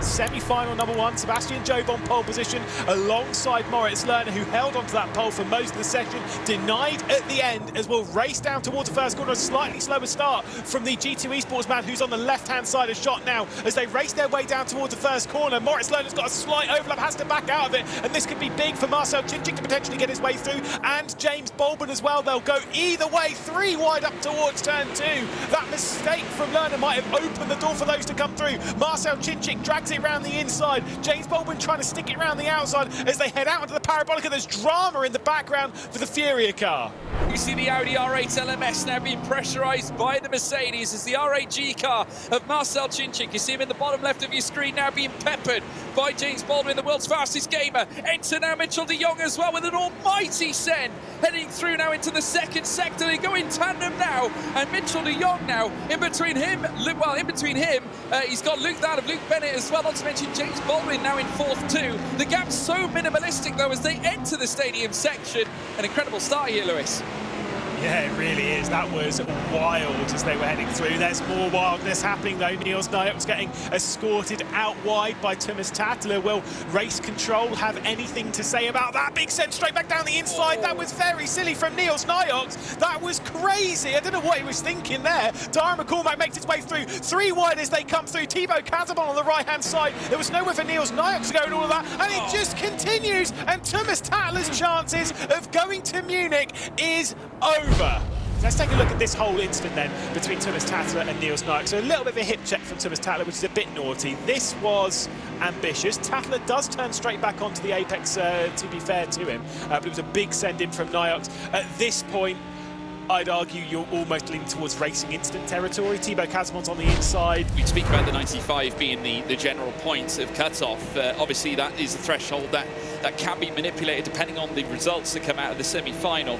Semi-final number 1, Sebastian Job on pole position alongside Moritz Lerner, who held onto that pole for most of the session, denied at the end as we'll race down towards the first corner. A slightly slower start from the G2 Esports man who's on the left-hand side of shot now as they race their way down towards the first corner. Moritz Lerner's got a slight overlap, has to back out of it, and this could be big for Marcel Chinchik to potentially get his way through, and James Bolban as well. They'll go either way, 3 wide up towards turn 2. That mistake from Lerner might have opened the door for those to come through. Marcel Chinchik drags it around the inside. James Bolban trying to stick it around the outside as they head out onto the Parabolica. There's drama in the background for the Furia car. You see the Audi R8 LMS now being pressurised by the Mercedes as the R8G car of Marcel Chinchik. You see him in the bottom left of your screen now being peppered by James Baldwin, the world's fastest gamer. Enter now Mitchell de Jong as well with an almighty send. Heading through now into the second sector. They go in tandem now, and Mitchell de Jong now in between him. He's got Luke Bennett as well, not to mention James Baldwin now in 4th too. The gap's so minimalistic though as they enter the stadium section. An incredible start here, Lewis. Yeah, it really is. That was wild as they were heading through. There's more wildness happening though. Niels Nyox getting escorted out wide by Thomas Tattler. Will Race Control have anything to say about that? Big send straight back down the inside. That was very silly from Niels Nyox. That was crazy. I don't know what he was thinking there. Dara McCormack makes his way through. 3 wide as they come through. Thibaut Casabon on the right-hand side. There was nowhere for Niels Nyox to go and all of that. And it just continues. And Thomas Tattler's chances of going to Munich is over. Let's take a look at this whole incident then between Thomas Tattler and Niels Nyox. So a little bit of a hip check from Thomas Tattler, which is a bit naughty. This was ambitious. Tattler does turn straight back onto the apex, to be fair to him, but it was a big send-in from Nyox. At this point, I'd argue you're almost leaning towards racing incident territory. Thibaut Casabon's on the inside. We speak about the 95 being the general point of cut-off. Obviously, that is a threshold that can be manipulated depending on the results that come out of the semi-final.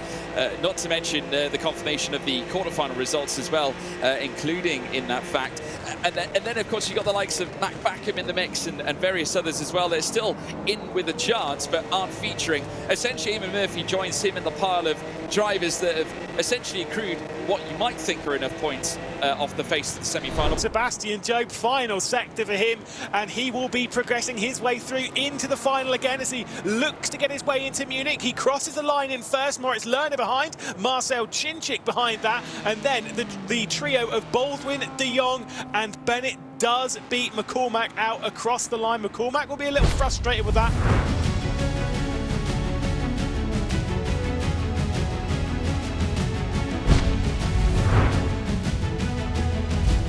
Not to mention the confirmation of the quarter-final results as well, including in that fact. And then, of course, you've got the likes of Mac Backham in the mix and various others as well. They're still in with a chance, but aren't featuring. Essentially, Eamon Murphy joins him in the pile of drivers that have essentially accrued what you might think are enough points off the face of the semi-final. Sebastian Job, final sector for him, and he will be progressing his way through into the final again as he looks to get his way into Munich. He crosses the line in first, Moritz Lerner behind, Marcel Chinchik behind that, and then the trio of Baldwin, de Jong and Bennett does beat McCormack out across the line. McCormack will be a little frustrated with that.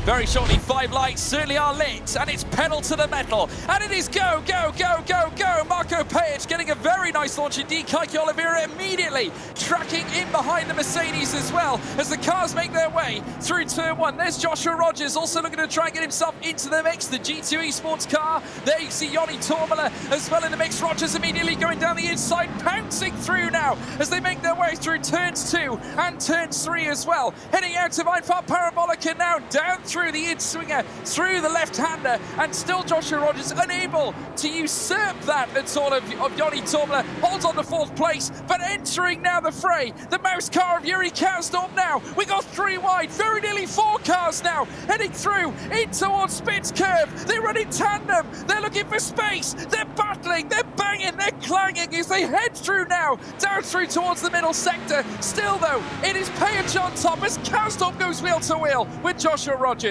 Very shortly, 5 lights certainly are lit, and it's pedal to the metal, and it is go, go, go, go, go. Marco Pajic getting a very nice launch indeed. Kike Oliveira immediately tracking in behind the Mercedes as well as the cars make their way through turn 1. There's Joshua Rogers also looking to try and get himself into the mix. The G2 Esports car. There you see Joni Tormela as well in the mix. Rogers immediately going down the inside, pouncing through now as they make their way through turns 2 and turns 3 as well. Heading out to Weinfahrt Parabolica now, down through the in-swinger, through the left-hander, and still Joshua Rogers unable to usurp that at all of Joni Tormela. Holds on to 4th place, but entering now the fray, the mouse car of Yuri Karsdorp now. We got 3 wide, very nearly 4 cars now, heading through in towards Spitz Curve. They run in tandem, they're looking for space, they're battling, they're banging, they're clanging as they head through now, down through towards the middle sector. Still though, it is Pajic on top as Karsdorp goes wheel to wheel with Joshua Rogers.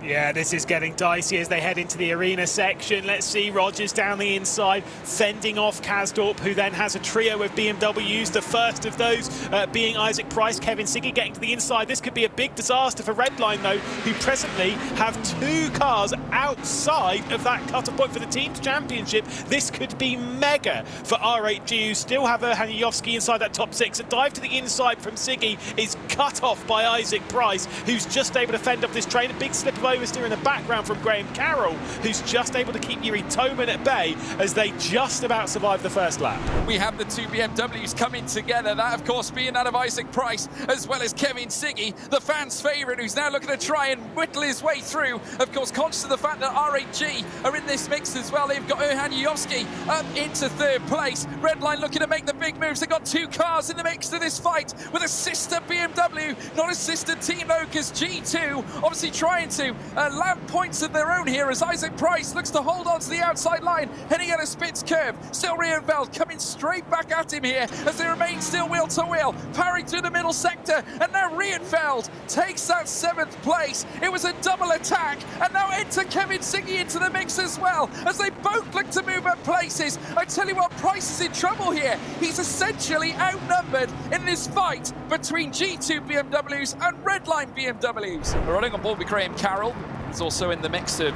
Yeah, this is getting dicey as they head into the arena section. Let's see Rogers down the inside, fending off Karsdorp, who then has a trio of BMWs, the first of those being Isaac Price, Kevin Siggy getting to the inside. This could be a big disaster for Redline, though, who presently have 2 cars outside of that cut-off point for the team's championship. This could be mega for R8G, who still have a Hanyovsky inside that top 6. A dive to the inside from Siggy is cut off by Isaac Price, who's just able to fend off this train. A big slip of oversteer in the background from Graham Carroll, who's just able to keep Yuri Toman at bay as they just about survive the first lap. We have the 2 BMWs coming together, that of course being that of Isaac Price as well as Kevin Siggy, the fans' favourite, who's now looking to try and whittle his way through. Of course, conscious of the fact that R8G are in this mix as well. They've got Erhan Yovsky up into 3rd place. Redline looking to make the big moves. They've got 2 cars in the mix to this fight with a sister BMW BMW, not assisted team though, because G2 obviously trying to land points of their own here as Isaac Price looks to hold on to the outside line, heading at a Spitz curve. Still Rietveld coming straight back at him here as they remain still wheel to wheel, powering through the middle sector, and now Rietveld takes that 7th place. It was a double attack, and now enter Kevin Siggy into the mix as well, as they both look to move up places. I tell you what, Price is in trouble here. He's essentially outnumbered in this fight between G2 BMWs and REDLINE BMWs. We're running on board with Graham Carroll. He's also in the mix of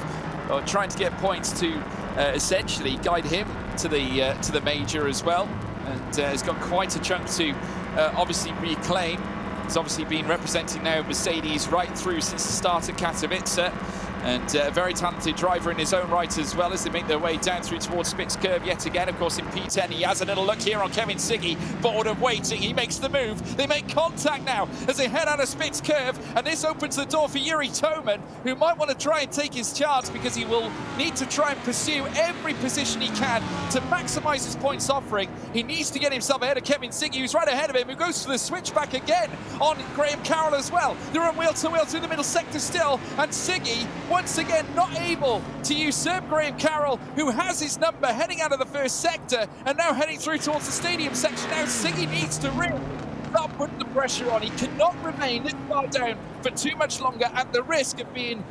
trying to get points to essentially guide him to the major as well, and has got quite a chunk to obviously reclaim. He's obviously been representing now Mercedes right through since the start at Katowice, and a very talented driver in his own right as well as they make their way down through towards Spitz curve yet again. Of course, in P10, he has a little look here on Kevin Siggy, bored of waiting. He makes the move. They make contact now as they head out of Spitz curve, and this opens the door for Yuri Toman, who might want to try and take his chance because he will need to try and pursue every position he can to maximize his points offering. He needs to get himself ahead of Kevin Siggy, who's right ahead of him, who goes for the switchback again on Graham Carroll as well. They're on wheel to wheel through the middle sector still, and Siggy once again not able to usurp Graham Carroll, who has his number, heading out of the first sector and now heading through towards the stadium section. Now Siggy needs to start putting the pressure on. He cannot remain this far down for too much longer at the risk of being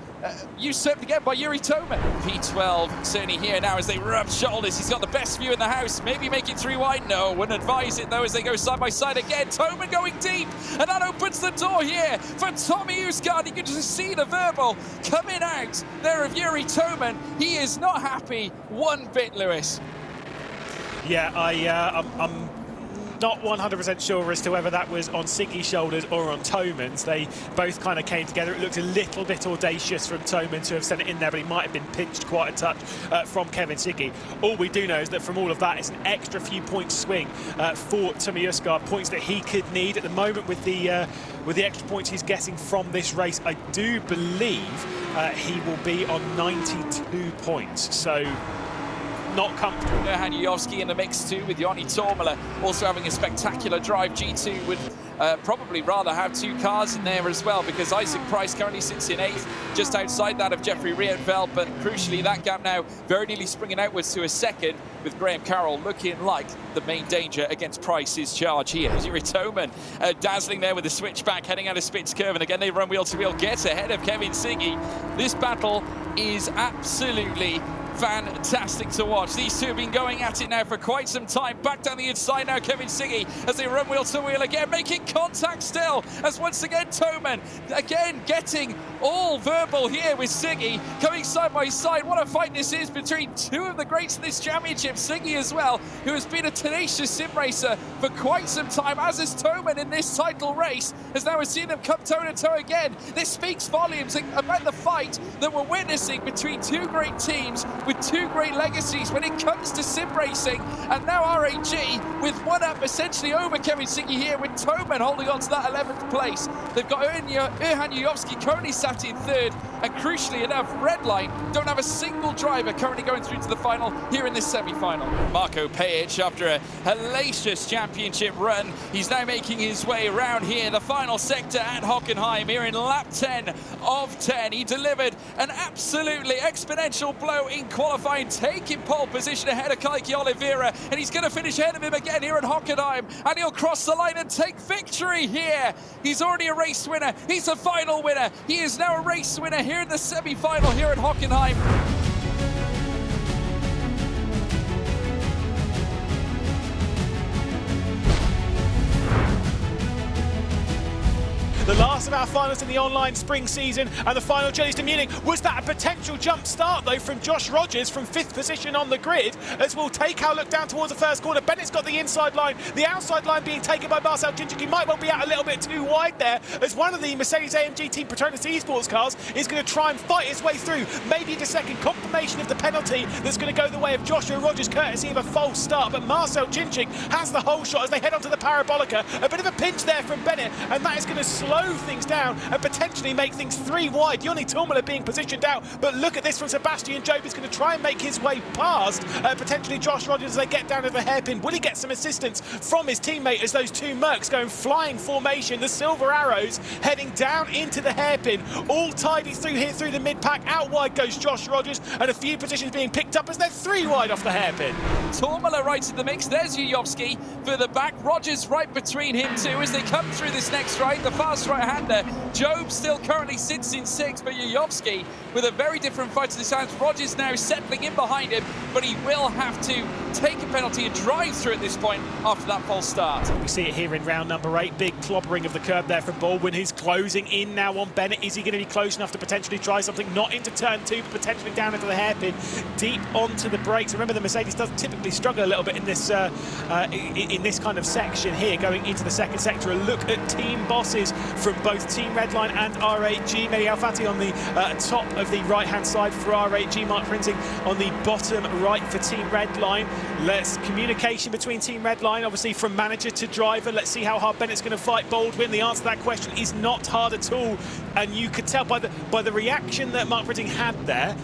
usurped again by Yuri Toman. P12 certainly here now as they rub shoulders. He's got the best view in the house. Maybe make it 3 wide. No, wouldn't advise it though as they go side by side again. Toman going deep, and that opens the door here for Tommy Usgaard. You can just see the verbal coming out there of Yuri Toman. He is not happy one bit, Lewis. Yeah, I'm not 100% sure as to whether that was on Siggy's shoulders or on Toman's. They both kind of came together. It looked a little bit audacious from Toman to have sent it in there, but he might have been pinched quite a touch from Kevin Siggy. All we do know is that from all of that, it's an extra few points swing for Tommy Usgaard, points that he could need at the moment with the extra points he's getting from this race. I do believe he will be on 92 points, so not comfortable. Erhan Jujovski in the mix too, with Joni Tormala also having a spectacular drive. G2 would probably rather have 2 cars in there as well, because Isaac Price currently sits in 8th, just outside that of Jeffrey Rietveld, but crucially that gap now very nearly springing outwards to a 2nd, with Graham Carroll looking like the main danger against Price's charge here. Yuri Toman dazzling there with the switchback, heading out of Spitz curve, and again they run wheel to wheel, gets ahead of Kevin Siggy. This battle is absolutely fantastic to watch. These two have been going at it now for quite some time. Back down the inside now, Kevin Siggy, as they run wheel to wheel again, making contact still, as once again Toman again getting all verbal here with Siggy, coming side by side. What a fight this is between 2 of the greats in this championship. Siggy as well, who has been a tenacious sim racer for quite some time, as has Toman in this title race, as now we're seeing them come toe to toe again. This speaks volumes about the fight that we're witnessing between 2 great teams with 2 great legacies when it comes to sim racing. And now R8G with 1 up essentially over Kevin Siggy here, with Toman holding on to that 11th place. They've got Erhan Jujovski currently sat in 3rd, and crucially enough, REDLINE don't have a single driver currently going through to the final here in this semi-final. Marko Pejic, after a hellacious championship run, he's now making his way around here, the final sector at Hockenheim, here in lap 10 of 10. He delivered an absolutely exponential blow in qualifying, taking pole position ahead of Kaiki Oliveira, and he's going to finish ahead of him again here at Hockenheim, and he'll cross the line and take victory here. He's already a race winner. He's a final winner. He is now a race winner here in the semi-final here at Hockenheim. The last of our finals in the online spring season, and the final journeys to Munich. Was that a potential jump start though from Josh Rogers from 5th position on the grid, as we'll take our look down towards the first corner. Bennett's got the inside line, the outside line being taken by Marcel Ginchik. He might well be out a little bit too wide there, as one of the Mercedes-AMG Team Petronas eSports cars is going to try and fight its way through, maybe into second. Confirmation of the penalty that's going to go the way of Joshua Rogers, courtesy of a false start, but Marcel Ginchik has the whole shot as they head onto the Parabolica. A bit of a pinch there from Bennett, and that is going to slow slow things down and potentially make things 3 wide. Yoni Tormala being positioned out, but look at this from Sebastian Job. He's going to try and make his way past potentially Josh Rogers as they get down to the hairpin. Will he get some assistance from his teammate as those two Mercs go in flying formation? The Silver Arrows heading down into the hairpin, all tidy through here through the mid-pack. Out wide goes Josh Rogers, and a few positions being picked up as they're 3 wide off the hairpin. Tormala right in the mix. There's Yuyovski further back. Rogers right between him too as they come through this next right. The fast right-hander. Job still currently sits in 6th, but Yuyovski with a very different fight to this time. Rogers now settling in behind him, but he will have to take a penalty and drive through at this point after that false start. We see it here in round number 8. Big clobbering of the curb there from Baldwin, who's closing in now on Bennett. Is he going to be close enough to potentially try something? Not into turn 2, but potentially down into the hairpin, deep onto the brakes. Remember, the Mercedes does typically struggle a little bit in this kind of section here, going into the second sector. A look at team bosses from both Team Redline and R8G. Mehdi Al-Fati on the top of the right-hand side for R8G. Mark Printing on the bottom right for Team Redline. Let's communication between Team Redline, obviously from manager to driver. Let's see how hard Bennett's going to fight Baldwin. The answer to that question is not hard at all, and you could tell by the reaction that Mark Printing had there.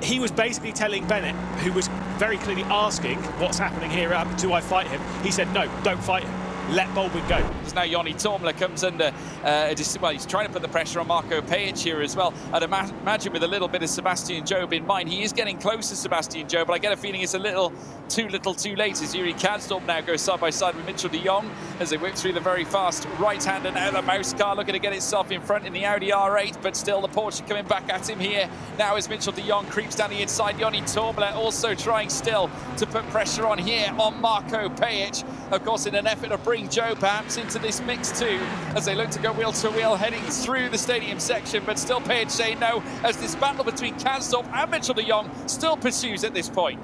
He was basically telling Bennett, who was very clearly asking, what's happening here, do I fight him? He said, no, don't fight him. Let Baldwin go. Now Yoni Tormala comes under, well, he's trying to put the pressure on Marco Pajic here as well. I'd imagine with a little bit of Sebastian Job in mind. He is getting close to Sebastian Job, but I get a feeling it's a little too late as Yuri Kadstorp now goes side by side with Mitchell de Jong as they whip through the very fast right-hander. Now the mouse car looking to get itself in front in the Audi R8, but still the Porsche coming back at him here. Now as Mitchell de Jong creeps down the inside, Yoni Tormala also trying still to put pressure on here on Marco Pajic. Of course, in an effort to bring Joe perhaps into this mix too, as they look to go wheel to wheel heading through the stadium section, but still Pajic saying no as this battle between Kadstorp and Mitchell de Jong still pursues at this point.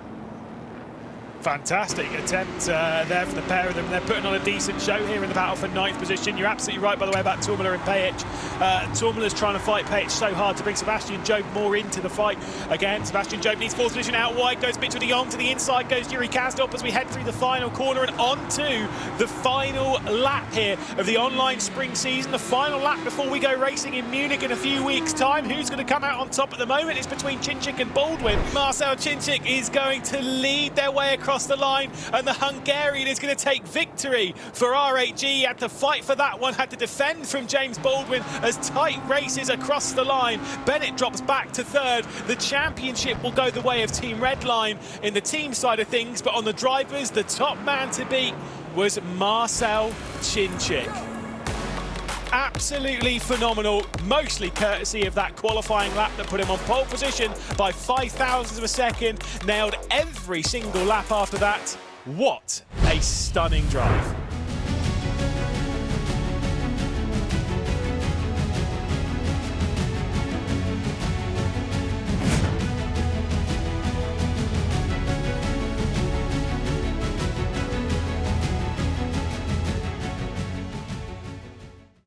Fantastic attempt there for the pair of them. They're putting on a decent show here in the battle for 9th position. You're absolutely right, by the way, about Tormala and Pajic. Tormala's trying to fight Pajic so hard to bring Sebastian Job more into the fight. Again, Sebastian Job needs 4th position. Out wide goes Mitchell de Jong. To the inside goes Yuri Kadstorp as we head through the final corner and on to the final lap here of the online spring season. The final lap before we go racing in Munich in a few weeks' time. Who's going to come out on top at the moment? It's between Cinčić and Baldwin. Marcel Cinčić is going to lead their way across the line, and the Hungarian is going to take victory for R8G. He had to fight for that one, had to defend from James Baldwin as tight races across the line. Bennett drops back to 3rd. The championship will go the way of Team Redline in the team side of things, but on the drivers, the top man to beat was Marcel Cinčić. Absolutely phenomenal, mostly courtesy of that qualifying lap that put him on pole position by 0.005 of a second. Nailed every single lap after that. What a stunning drive.